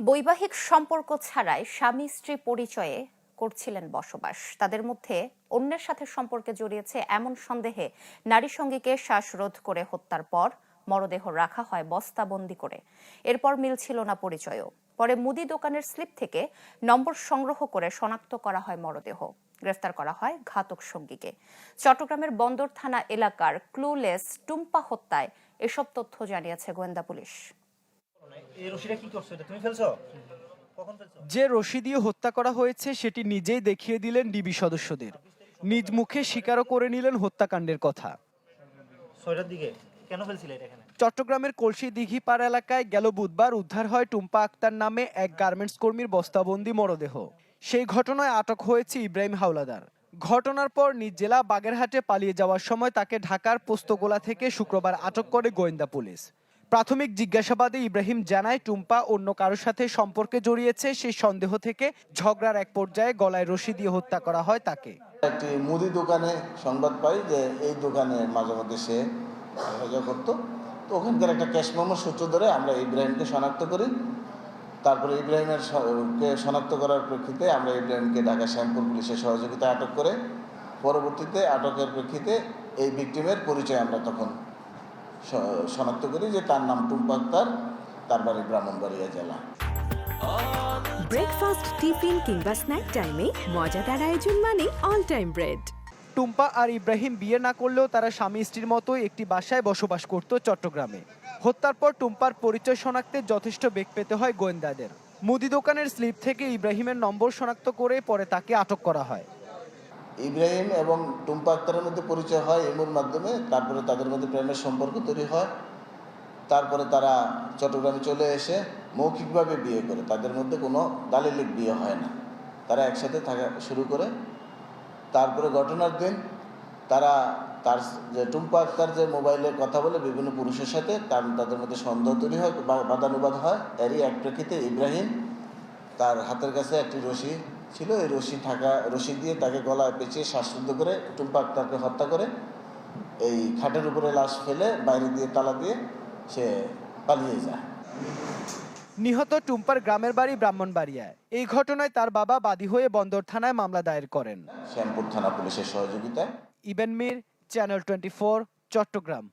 বৈবাহিক সম্পর্ক ছাড়াই স্বামী স্ত্রী পরিচয়ে করছিলেন বসবাস। তাদের মধ্যে অন্যের সাথে সম্পর্কে জড়িয়েছে এমন সন্দেহে নারী সঙ্গীকে শ্বাসরোধ করে হত্যার পর মরদেহ রাখা হয় বস্তাবন্দি করে। এরপর মিলছিল না পরিচয়ও। পরে মুদি দোকানের স্লিপ থেকে নম্বর সংগ্রহ করে শনাক্ত করা হয় মরদেহ। গ্রেফতার করা হয় ঘাতক সঙ্গীকে। চট্টগ্রামের বন্দর থানা এলাকার ক্লুলেস টুম্পা হত্যায় এসব তথ্য জানিয়েছে গোয়েন্দা পুলিশ। যে রশি দিয়ে হত্যা করা হয়েছে সেটি নিজেই দেখিয়ে দিলেন ডিবি সদস্যদের। নিজ মুখে স্বীকারও করে নিলেন হত্যাকাণ্ডের কথা। চট্টগ্রামের কলসি দিঘিপাড় এলাকায় গেল বুধবার উদ্ধার হয় টুম্পা আক্তার নামে এক গার্মেন্টস কর্মীর বস্তাবন্দি মরদেহ। সেই ঘটনায় আটক হয়েছে ইব্রাহিম হাওলাদার। ঘটনার পর নিজ জেলা বাগেরহাটে পালিয়ে যাওয়ার সময় তাকে ঢাকার পোস্তগোলা থেকে শুক্রবার আটক করে গোয়েন্দা পুলিশ। প্রাথমিক জিজ্ঞাসাবাদে ইব্রাহিম জানায় টুম্পা অন্য কারোর সাথে সম্পর্কে জড়িয়েছে। সেই সন্দেহ থেকে ঝগড়ার এক পর্যায়ে গলায় রশি দিয়ে হত্যা করা হয় তাকে। একটি মুদি দোকানে সংবাদ পাই যে এই দোকানে মাঝে মধ্যে সে যোগাযোগ করতো। তো ওখানকার একটা ক্যাশ মেমোর সূত্র ধরে আমরা ইব্রাহিমকে শনাক্ত করি। তারপরে ইব্রাহিমের কে শনাক্ত করার প্রেক্ষিতে আমরা ইব্রাহিমকে ঢাকা শ্যামপুর পুলিশের সহযোগিতায় আটক করে পরবর্তীতে আটকের প্রেক্ষিতে এই ভিকটিমের পরিচয় আমরা তখন শনাক্ত করি যে তার নাম টুম্পা আক্তার, তার বাড়ি ব্রাহ্মণবাড়িয়া জেলা। ব্রেকফাস্ট, টিফিন কিংবা স্ন্যাক টাইমে মজাদার আয়োজন মানে অল টাইম ব্রেড। টুম্পা আর ইব্রাহিম বিয়ে না করলেও তারা স্বামী স্ত্রীর মতো একটি বাসায় বসবাস করত চট্টগ্রামে। হত্যার পর টুম্পার পরিচয় শনাক্তে যথেষ্ট বেগ পেতে হয় গোয়েন্দাদের। মুদি দোকানের স্লিপ থেকে ইব্রাহিমের নম্বর শনাক্ত করে পরে তাকে আটক করা হয়। ইব্রাহিম এবং টুম্পা আক্তারের মধ্যে পরিচয় হয় ইমোর মাধ্যমে। তারপরে তাদের মধ্যে প্রেমের সম্পর্ক তৈরি হয়। তারপরে তারা চট্টগ্রামে চলে এসে মৌখিকভাবে বিয়ে করে। তাদের মধ্যে কোনো দালিলিক বিয়ে হয় না, তারা একসাথে থাকা শুরু করে। তারপরে ঘটনার দিন তারা তার যে টুম্পা আক্তার যে মোবাইলে কথা বলে বিভিন্ন পুরুষের সাথে, তাদের মধ্যে সন্দেহ তৈরি হয়, বাদানুবাদ হয়। এরই এক প্রেক্ষিতে ইব্রাহিম তার হাতের কাছে একটি রশি ছিল, এই রশি দিয়ে তাকে গলায় পেঁচিয়ে শ্বাসরুদ্ধ করে টুম্পা আক্তারকে হত্যা করে এই খাটের উপরে লাশ ফেলে বাইরে দিয়ে তালা দিয়ে সে পালিয়ে যায়। নিহত টুম্পার গ্রামের বাড়ি ব্রাহ্মণবাড়িয়ায়। এই ঘটনায় তার বাবা বাদী হয়ে বন্দর থানায় মামলা দায়ের করেন শ্যামপুর থানা পুলিশের সহযোগিতায়। ইবেন মির, চ্যানেল 24, চট্টগ্রাম।